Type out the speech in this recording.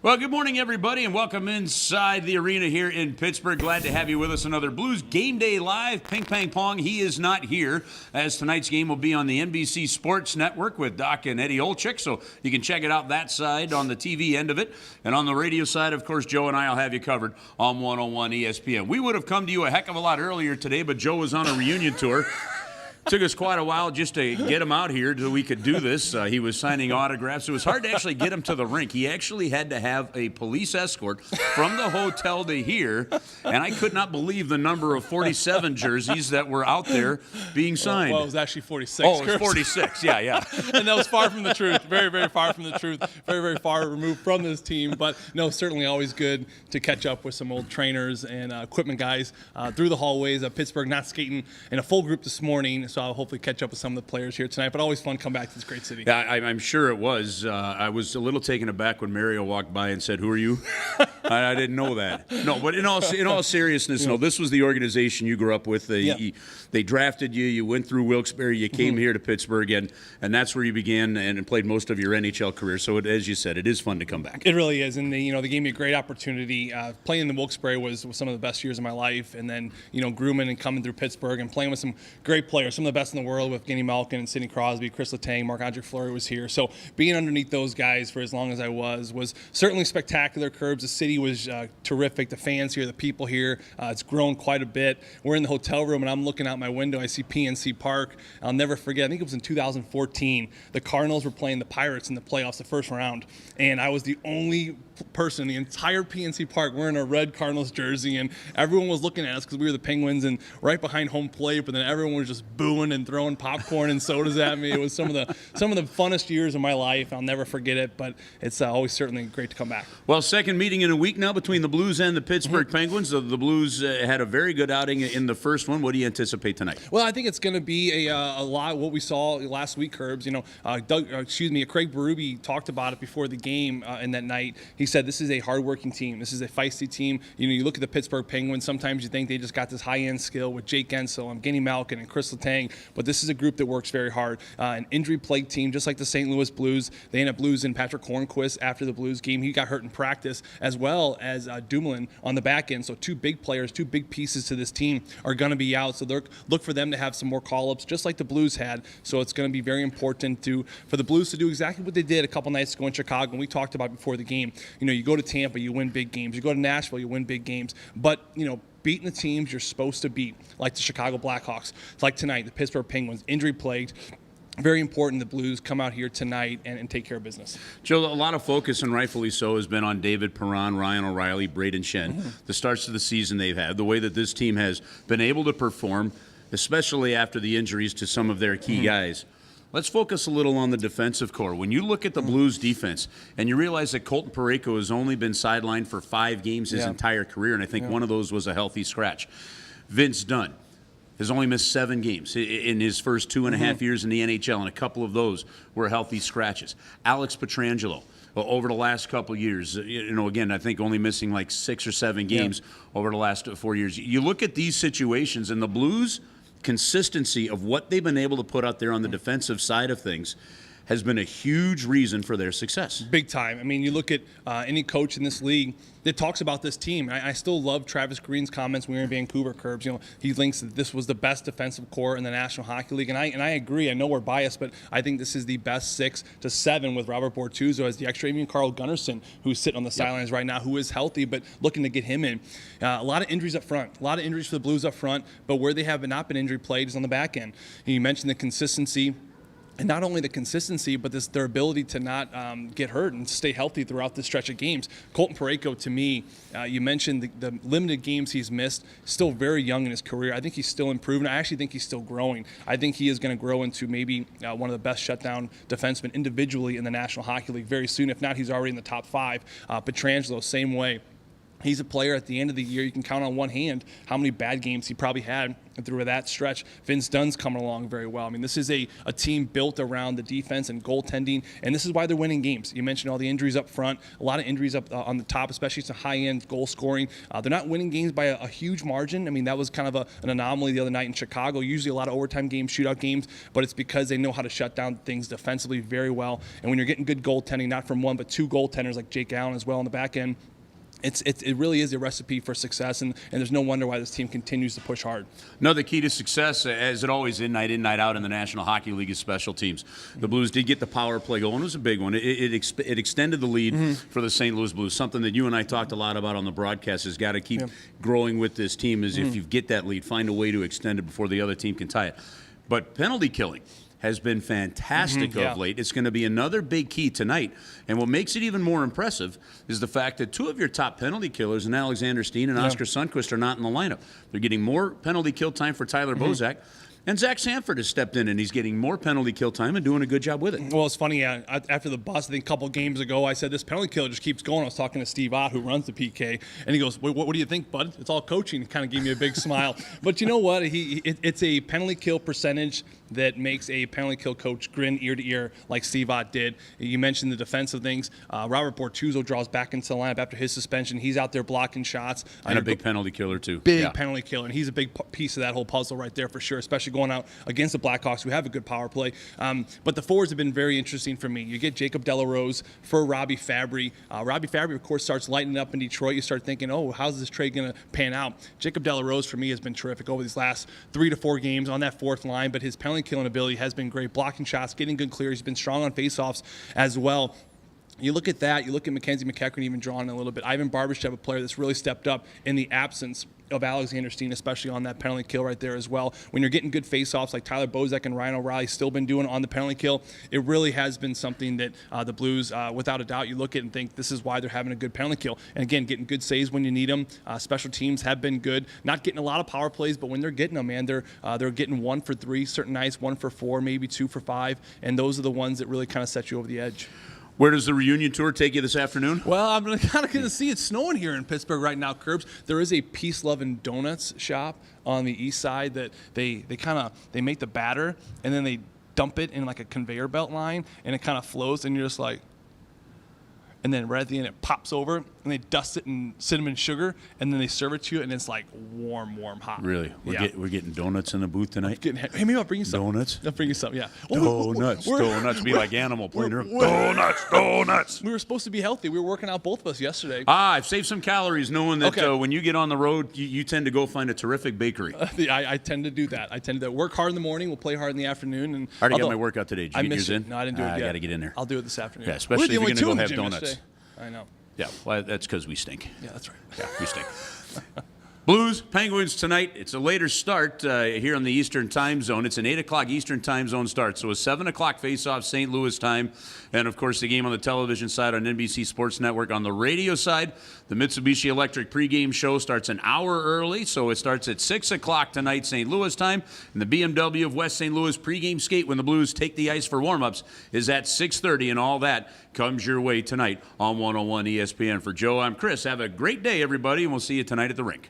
Well, good morning, everybody, and welcome inside the arena here in Pittsburgh. Glad to have you with us. Another Blues Game Day Live. Ping Pang Pong, he is not here, as tonight's game will be on the NBC Sports Network with Doc and Eddie Olczyk, so you can check it out that side on the TV end of it. And on the radio side, of course, Joe and I will have you covered on 101 ESPN. We would have come to you a heck of a lot earlier today, but Joe was on a reunion tour. Took us quite a while just to get him out here so we could do this. He was signing autographs. It was hard to actually get him to the rink. He actually had to have a police escort from the hotel to here, and I could not believe the number of 47 jerseys that were out there being signed. Well, it was actually 46. Oh, it was 46. Yeah. And that was far from the truth. Very, very far from the truth. Very, very far removed from this team. But, no, certainly always good to catch up with some old trainers and equipment guys through the hallways of Pittsburgh. Not skating in a full group this morning, so I'll hopefully catch up with some of the players here tonight. But always fun to come back to this great city. Yeah, I'm sure it was. I was a little taken aback when Mario walked by and said, "Who are you?" I didn't know that. No, but in all seriousness, no, this was the organization you grew up with. They drafted you. You went through Wilkes-Barre. You came here to Pittsburgh, and that's where you began and played most of your NHL career. So, as you said, it is fun to come back. It really is, and they gave me a great opportunity. Playing in the Wilkes-Barre was some of the best years of my life, and then grooming and coming through Pittsburgh and playing with some great players, some of the best in the world with Gameday Malkin and Sidney Crosby, Chris Letang, Marc-Andre Fleury was here. So being underneath those guys for as long as I was certainly spectacular. Curbs, the city was terrific. The fans here, the people here, it's grown quite a bit. We're in the hotel room, and I'm looking out my window. I see PNC Park. I'll never forget. I think it was in 2014. The Cardinals were playing the Pirates in the playoffs, the first round, and I was the only person in the entire PNC Park wearing a red Cardinals jersey, and everyone was looking at us because we were the Penguins and right behind home plate, but then everyone was just booing and throwing popcorn and sodas at me. It was some of the funnest years of my life. I'll never forget it, but it's always certainly great to come back. Well, second meeting in a week now between the Blues and the Pittsburgh Penguins. The Blues had a very good outing in the first one. What do you anticipate tonight? Well, I think it's going to be a lot of what we saw last week, Curbs. Craig Berube talked about it before the game in that night. He said this is a hardworking team. This is a feisty team. You look at the Pittsburgh Penguins. Sometimes you think they just got this high-end skill with Jake Gensel and Gameday Malkin and Chris Letang, but this is a group that works very hard. An injury-plagued team, just like the St. Louis Blues. They ended up losing Patrick Hornquist after the Blues game. He got hurt in practice, as well as Dumoulin on the back end. So two big players, two big pieces to this team are going to be out. So look for them to have some more call-ups, just like the Blues had. So it's going to be very important for the Blues to do exactly what they did a couple nights ago in Chicago. And we talked about before the game. You go to Tampa, you win big games. You go to Nashville, you win big games. But, beating the teams you're supposed to beat, like the Chicago Blackhawks, like tonight, the Pittsburgh Penguins, injury-plagued. Very important the Blues come out here tonight and take care of business. Joe, a lot of focus, and rightfully so, has been on David Perron, Ryan O'Reilly, Braden Shen. The starts of the season they've had, the way that this team has been able to perform, especially after the injuries to some of their key guys. Let's focus a little on the defensive core. When you look at the Blues defense and you realize that Colton Parayko has only been sidelined for 5 games his entire career, and I think one of those was a healthy scratch. Vince Dunn has only missed 7 games in his first 2.5 years in the NHL, and a couple of those were healthy scratches. Alex Pietrangelo, over the last couple of years, again, I think only missing like 6 or 7 games over the last 4 years. You look at these situations, and the Blues' consistency of what they've been able to put out there on the defensive side of things has been a huge reason for their success. Big time. I mean, you look at any coach in this league that talks about this team. I still love Travis Green's comments when we were in Vancouver, Curbs. He thinks that this was the best defensive core in the National Hockey League, and I agree. I know we're biased, but I think this is the best 6 to 7 with Robert Bortuzzo as the extra. Even Carl Gunnarsson, who's sitting on the sidelines right now, who is healthy, but looking to get him in. A lot of injuries up front, a lot of injuries for the Blues up front, but where they have not been injury plagued is on the back end. You mentioned the consistency. And not only the consistency, but their ability to not get hurt and stay healthy throughout this stretch of games. Colton Parayko, to me, you mentioned the limited games he's missed, still very young in his career. I think he's still improving. I actually think he's still growing. I think he is going to grow into maybe one of the best shutdown defensemen individually in the National Hockey League very soon. If not, he's already in the top 5. Pietrangelo, same way. He's a player at the end of the year. You can count on one hand how many bad games he probably had through that stretch. Vince Dunn's coming along very well. I mean, this is a team built around the defense and goaltending, and this is why they're winning games. You mentioned all the injuries up front, a lot of injuries up on the top, especially some high-end goal scoring. They're not winning games by a huge margin. I mean, that was kind of an anomaly the other night in Chicago. Usually a lot of overtime games, shootout games, but it's because they know how to shut down things defensively very well. And when you're getting good goaltending, not from one but two goaltenders like Jake Allen as well on the back end, it really is a recipe for success, and there's no wonder why this team continues to push hard. No, the key to success, as it always is, night in, night out in the National Hockey League, is special teams. The Blues did get the power play going. It was a big one. It extended the lead for the St. Louis Blues. Something that you and I talked a lot about on the broadcast has got to keep growing with this team is if you get that lead, find a way to extend it before the other team can tie it. But penalty killing has been fantastic of late. It's going to be another big key tonight. And what makes it even more impressive is the fact that two of your top penalty killers, and Alexander Steen and Oscar Sundqvist, are not in the lineup. They're getting more penalty kill time for Tyler Bozak. And Zach Sanford has stepped in, and he's getting more penalty kill time and doing a good job with it. Well, it's funny. After the bust, I think a couple games ago, I said this penalty kill just keeps going. I was talking to Steve Ott, who runs the PK, and he goes, what do you think, bud? It's all coaching. He kind of gave me a big smile. But you know what? It's a penalty kill percentage that makes a penalty kill coach grin ear to ear like Steve Ott did. You mentioned the defensive things. Robert Bortuzzo draws back into the lineup after his suspension. He's out there blocking shots. And a big penalty killer, too. Big penalty killer, and he's a big piece of that whole puzzle right there for sure, especially going out against the Blackhawks, who have a good power play. But the forwards have been very interesting for me. You get Jacob Delarose for Robbie Fabry. Robbie Fabry, of course, starts lighting up in Detroit. You start thinking, oh, how's this trade going to pan out? Jacob Delarose, for me, has been terrific over these last 3 to 4 games on that fourth line, but his penalty killing ability has been great. Blocking shots, getting good clears. He's been strong on faceoffs as well. You look at that, you look at Mackenzie McEachran even drawing a little bit. Ivan Barbashev, a player that's really stepped up in the absence of Alexander Steen, especially on that penalty kill right there as well. When you're getting good faceoffs like Tyler Bozak and Ryan O'Reilly still been doing on the penalty kill, it really has been something that the Blues, without a doubt, you look at and think this is why they're having a good penalty kill. And again, getting good saves when you need them. Special teams have been good. Not getting a lot of power plays, but when they're getting them, man, they're getting 1 for 3 certain nights, 1 for 4, maybe 2 for 5, and those are the ones that really kind of set you over the edge. Where does the reunion tour take you this afternoon? Well, I'm kind of going to see it snowing here in Pittsburgh right now, Curbs. There is a Peace Lovin' Donuts shop on the east side that they make the batter and then they dump it in like a conveyor belt line and it kind of flows and you're just like, and then right at the end it pops over and they dust it in cinnamon sugar and then they serve it to you and it's like warm, hot. Really? We're getting donuts in the booth tonight? Hey, maybe I'll bring you some. Donuts? I'll bring you some, yeah. Donuts. Be like Animal playing there. Donuts. We were supposed to be healthy. We were working out, both of us, yesterday. I've saved some calories knowing that when you get on the road, you tend to go find a terrific bakery. I tend to do that. Work hard in the morning. We'll play hard in the afternoon. And I already got my workout today. Did you get yours in? No, I didn't do it yet. I got to get in there. I'll do it this afternoon. Yeah, especially if you're going to go have donuts. Yesterday. I know. Yeah, well, that's because we stink. Yeah, that's right. Yeah, we stink. Blues, Penguins tonight. It's a later start here on the Eastern Time Zone. It's an 8 o'clock Eastern Time Zone start. So a 7 o'clock face-off St. Louis time. And, of course, the game on the television side on NBC Sports Network. On the radio side, the Mitsubishi Electric pregame show starts an hour early. So it starts at 6 o'clock tonight St. Louis time. And the BMW of West St. Louis pregame skate when the Blues take the ice for warm-ups is at 6:30. And all that comes your way tonight on 101 ESPN. For Joe, I'm Chris. Have a great day, everybody, and we'll see you tonight at the rink.